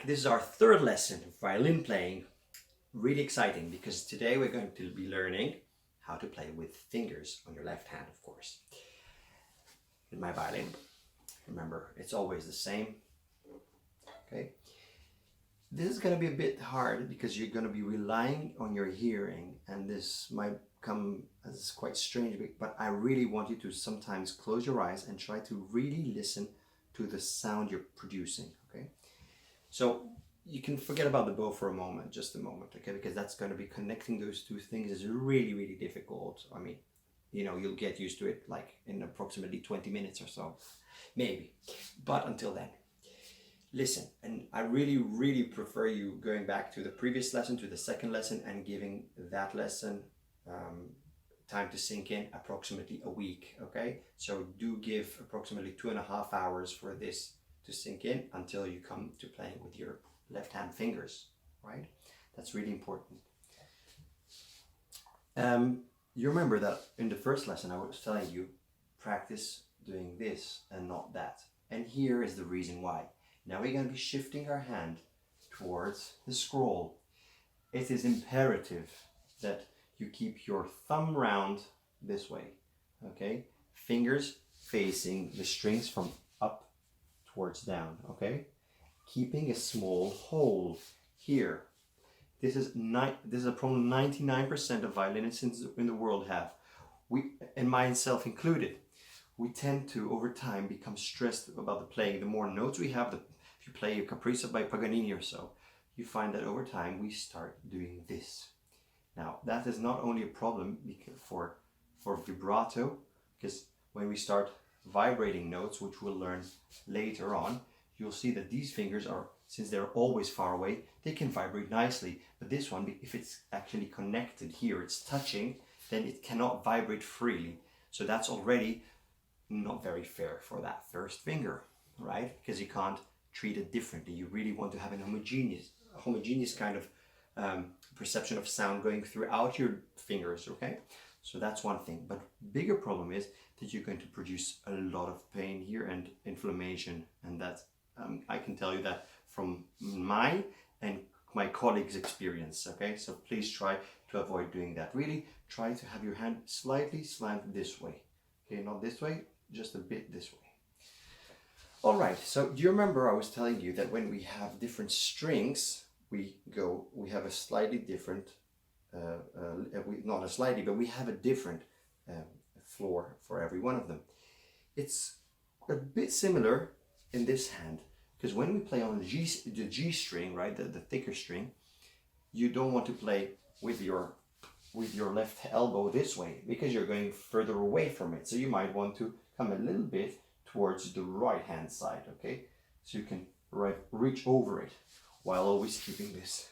back. This is our third lesson of violin playing. Really exciting because today we're going to be learning how to play with fingers on your left hand, of course. In my violin, remember, it's always the same. Okay. This is going to be a bit hard because you're going to be relying on your hearing, and this might come as quite strange, but I really want you to sometimes close your eyes and try to really listen to the sound you're producing, okay? So you can forget about the bow for a moment, just a moment, okay? Because that's going to be connecting those two things is really, really difficult. I mean, you know, you'll get used to it like in approximately 20 minutes or so, maybe. But until then, listen, and I really, really prefer you going back to the previous lesson, to the second lesson, and giving that lesson time to sink in, approximately a week, okay? So do give approximately 2.5 hours for this to sink in until you come to playing with your left hand fingers, right? That's really important. You remember that in the first lesson I was telling you, practice doing this and not that. And here is the reason why. Now we're going to be shifting our hand towards the scroll. It is imperative that you keep your thumb round this way, okay? Fingers facing the strings from up towards down, okay? Keeping a small hole here. This is a problem 99% of violinists in the world have. We, and myself included, we tend to, over time, become stressed about the playing. The more notes we have, if you play a Capriccio by Paganini or so, you find that over time we start doing this. Now, that is not only a problem for vibrato, because when we start vibrating notes, which we'll learn later on, you'll see that these fingers are, since they're always far away, they can vibrate nicely. But this one, if it's actually connected here, it's touching, then it cannot vibrate freely. So that's already not very fair for that first finger, right? Because you can't treat it differently. You really want to have an homogeneous kind of perception of sound going throughout your fingers, okay? So that's one thing. But bigger problem is that you're going to produce a lot of pain here and inflammation, and that's I can tell you that from my and my colleagues' experience, okay? So please try to avoid doing that. Really try to have your hand slightly slanted this way, okay? Not this way, just a bit this way. All right, so do you remember I was telling you that when we have different strings, we have a slightly different, not a slightly, but we have a different floor for every one of them. It's a bit similar in this hand, because when we play on the G string, right, the thicker string, you don't want to play with your left elbow this way, because you're going further away from it. So you might want to come a little bit towards the right hand side, okay? So you can reach over it while always keeping this.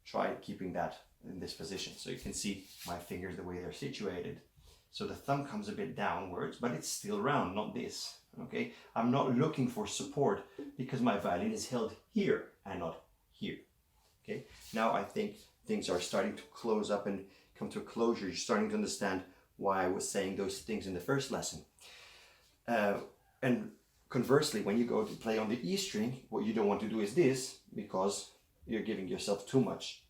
Try keeping that in this position. So you can see my fingers the way they're situated. So the thumb comes a bit downwards, but it's still round, not this, okay? I'm not looking for support because my violin is held here and not here, okay? Now I think things are starting to close up and come to a closure. You're starting to understand why I was saying those things in the first lesson. And conversely, when you go to play on the E string, what you don't want to do is this, because you're giving yourself too much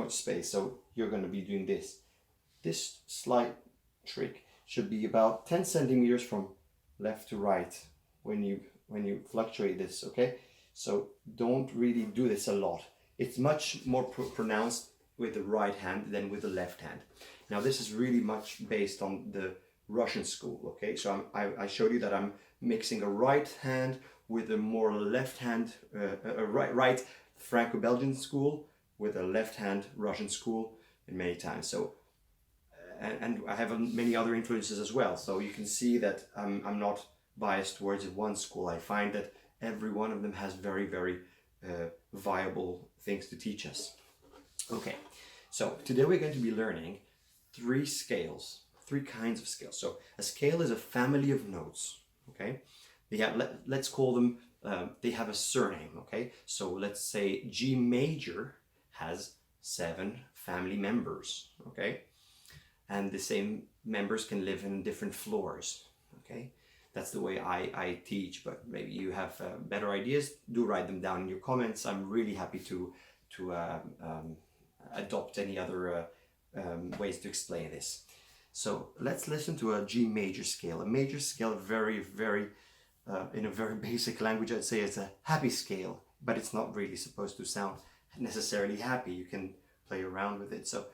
space. So you're going to be doing this. This slight trick should be about 10 centimeters from left to right when you fluctuate this, okay? So don't really do this a lot. It's much more pronounced with the right hand than with the left hand. Now this is really much based on the Russian school, okay? So I showed you that I'm mixing a right hand with a more left hand, a right Franco-Belgian school with a left hand Russian school in many times. So, and I have many other influences as well. So you can see that I'm not biased towards one school. I find that every one of them has very, very viable things to teach us. Okay, so today we're going to be learning 3 scales. 3 kinds of scales. So a scale is a family of notes, okay? They have, let's call them, they have a surname, okay? So let's say G major has 7 family members, okay? And the same members can live in different floors, okay? That's the way I teach, but maybe you have better ideas. Do write them down in your comments. I'm really happy to adopt any other ways to explain this. So let's listen to a G major scale. A major scale, very, very, in a very basic language, I'd say it's a happy scale, but it's not really supposed to sound necessarily happy. You can play around with it. So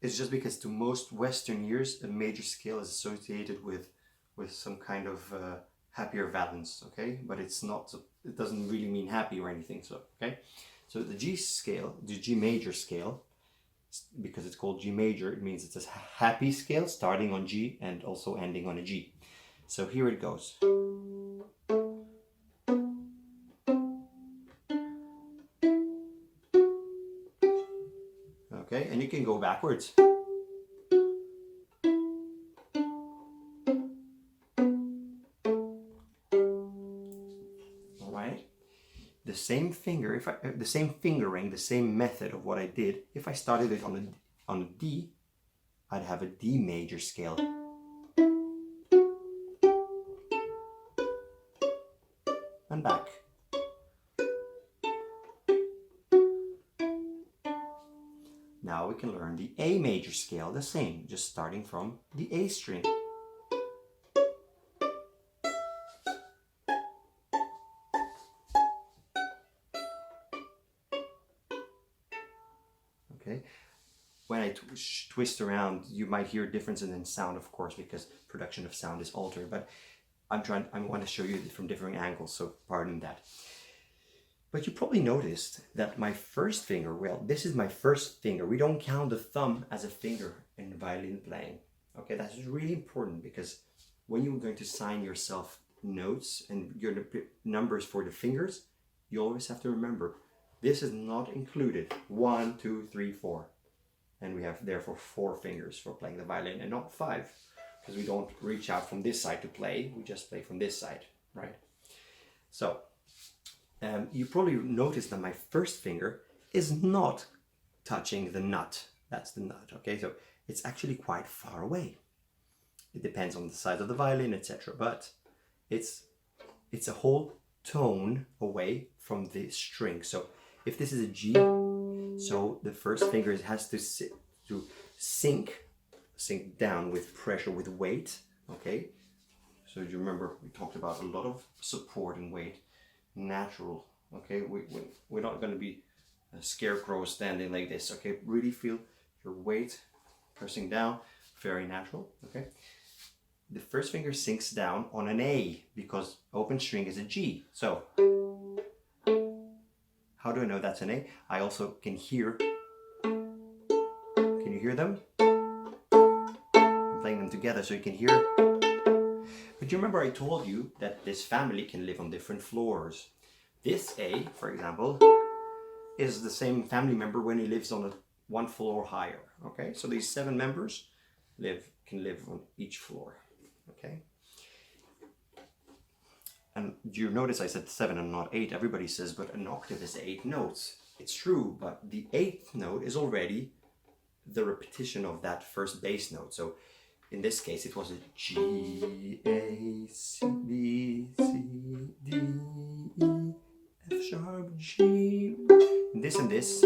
it's just because to most Western ears, a major scale is associated with some kind of happier valence, okay? But it's not, it doesn't really mean happy or anything, so, okay? So the G scale, the G major scale, because it's called G major, it means it's a happy scale starting on G and also ending on a G. So here it goes. Okay, and you can go backwards. The same finger, the same fingering, the same method of what I did, if I started it on a D, I'd have a D major scale. And back. Now we can learn the A major scale, the same, just starting from the A string. Okay, when I twist around, you might hear a difference in sound, of course, because production of sound is altered, but I want to show you from different angles, so pardon that. But you probably noticed that my first finger, well, this is my first finger. We don't count the thumb as a finger in violin playing. Okay, that's really important, because when you're going to sign yourself notes and your numbers for the fingers, you always have to remember this is not included. 1, 2, 3, 4. And we have therefore 4 fingers for playing the violin and not 5. Because we don't reach out from this side to play, we just play from this side, right? So, you probably noticed that my first finger is not touching the nut. That's the nut, okay? So it's actually quite far away. It depends on the size of the violin, etc. But it's a whole tone away from the string. So if this is a G, so the first finger has to sink down with pressure, with weight, okay? So you remember we talked about a lot of support and weight, natural, okay? We're not going to be a scarecrow standing like this, okay? Really feel your weight pressing down, very natural, okay? The first finger sinks down on an A because open string is a G. So how do I know that's an A? I also can hear, can you hear them? I'm playing them together so you can hear. But you remember I told you that this family can live on different floors. This A, for example, is the same family member when he lives on one floor higher. Okay, so these 7 members can live on each floor. Okay. And do you notice I said 7 and not 8? Everybody says, but an octave is 8 notes. It's true, but the 8th note is already the repetition of that first bass note. So in this case, it was a G, A, C, B, C, D, E, F sharp, G. And this,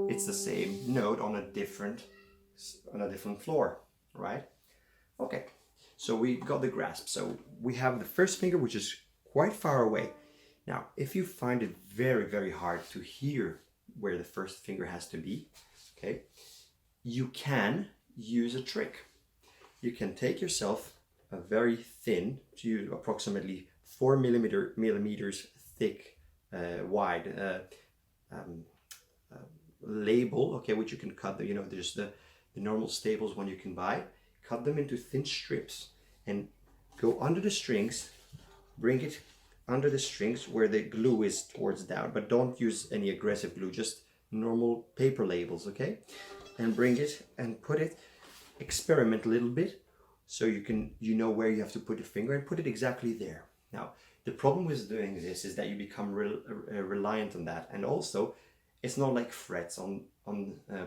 it's the same note on a different floor, right? Okay, so we got the grasp. So we have the first finger, which is quite far away. Now, if you find it very, very hard to hear where the first finger has to be, okay, you can use a trick. You can take yourself a very thin, to approximately 4 millimeters thick, wide label, okay, which you can cut. There's the normal staples one you can buy. Cut them into thin strips and go under the strings. Bring it under the strings where the glue is towards down, but don't use any aggressive glue, just normal paper labels, okay? And bring it and put it, experiment a little bit so you know where you have to put your finger and put it exactly there. Now, the problem with doing this is that you become reliant on that, and also it's not like frets on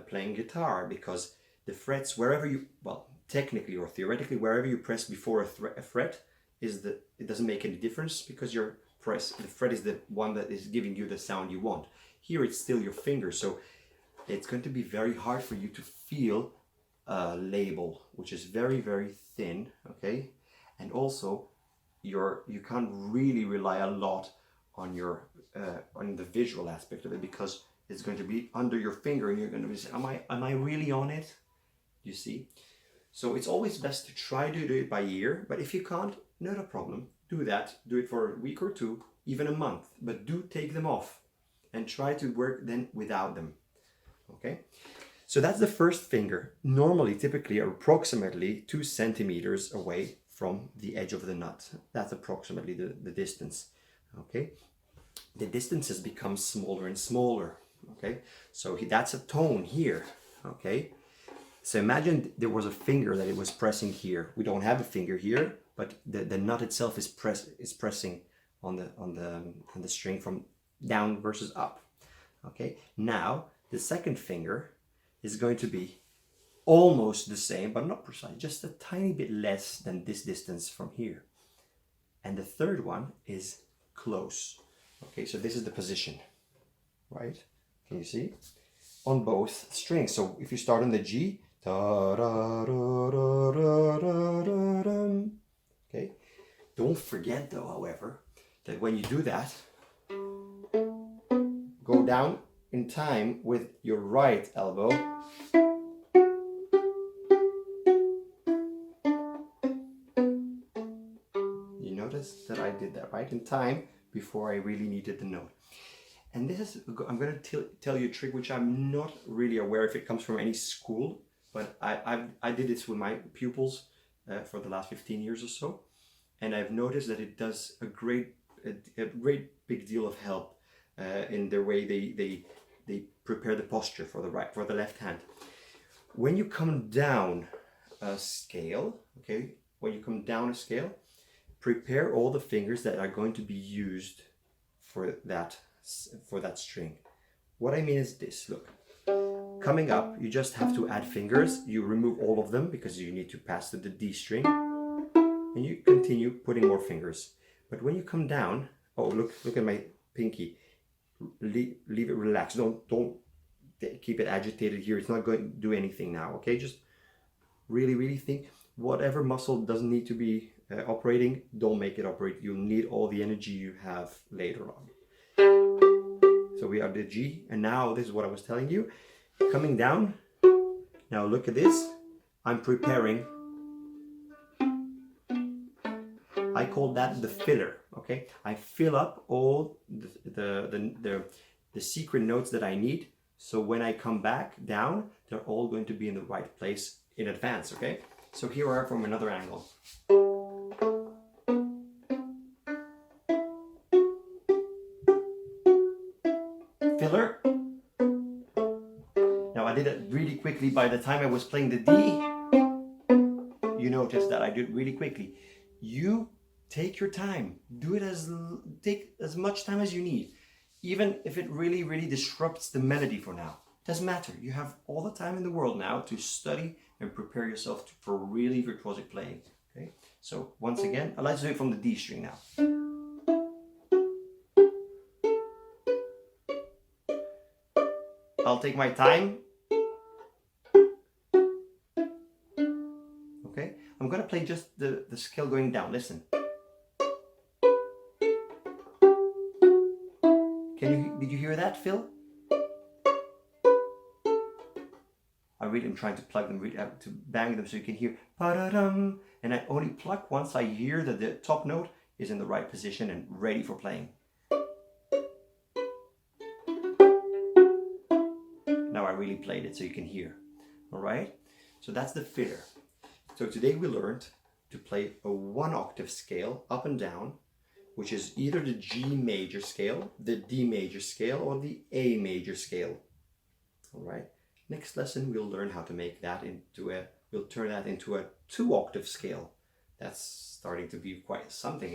playing guitar, because the frets, wherever you, well, technically or theoretically, wherever you press before a fret, it doesn't make any difference because the fret is the one that is giving you the sound you want. Here it's still your finger, so it's going to be very hard for you to feel a label, which is very, very thin, okay? And also, you can't really rely a lot on your on the visual aspect of it, because it's going to be under your finger and you're going to be saying, am I really on it? You see? So it's always best to try to do it by ear, but if you can't, not a problem. Do that. Do it for a week or two, even a month, but do take them off and try to work then without them. Okay? So that's the first finger, normally, typically, approximately 2 centimeters away from the edge of the nut. That's approximately the distance. Okay? The distances become smaller and smaller. Okay? So that's a tone here. Okay? So imagine there was a finger that it was pressing here. We don't have a finger here, but the nut itself is pressing on the string from down versus up. Okay? Now the second finger is going to be almost the same, but not precise, just a tiny bit less than this distance from here. And the third one is close. Okay, so this is the position, right? Can you see? On both strings. So if you start on the G, okay? Don't forget though, however, that when you do that, go down in time with your right elbow. You notice that I did that right in time before I really needed the note. And this is, I'm going to tell you a trick which I'm not really aware if it comes from any school, but I did this with my pupils for the last 15 years or so, and I've noticed that it does a great big deal of help in the way they prepare the posture for the left hand. When you come down a scale, okay, prepare all the fingers that are going to be used for that string. What I mean is this, look. Coming up, you just have to add fingers. You remove all of them because you need to pass to the D string, and you continue putting more fingers. But when you come down, oh, look at my pinky. Leave it relaxed. Don't keep it agitated here. It's not going to do anything now, okay? Just really think. Whatever muscle doesn't need to be operating, don't make it operate. You'll need all the energy you have later on. So we are the G, and now this is what I was telling you. Coming down, now look at this. I'm preparing. I call that the filler, okay? I fill up all the secret notes that I need, so when I come back down, they're all going to be in the right place in advance, okay? So here we are from another angle. Filler. Now I did it really quickly. By the time I was playing the D, you notice that I did it really quickly. You take your time. Take as much time as you need. Even if it really disrupts the melody for now. Doesn't matter. You have all the time in the world now to study and prepare yourself for really virtuosic playing. Okay? So once again, let's do it from the D string now. I'll take my time. Okay, I'm gonna play just the scale going down. Listen. Did you hear that, Phil? I really am trying to plug them, to bang them so you can hear pa-da-dum, and I only pluck once I hear that the top note is in the right position and ready for playing. Now I really played it so you can hear. All right? So that's the filler. So today we learned to play a 1 octave scale up and down, which is either the G major scale, the D major scale, or the A major scale. All right? Next lesson we'll learn how to make that we'll turn that into a 2 octave scale. That's starting to be quite something.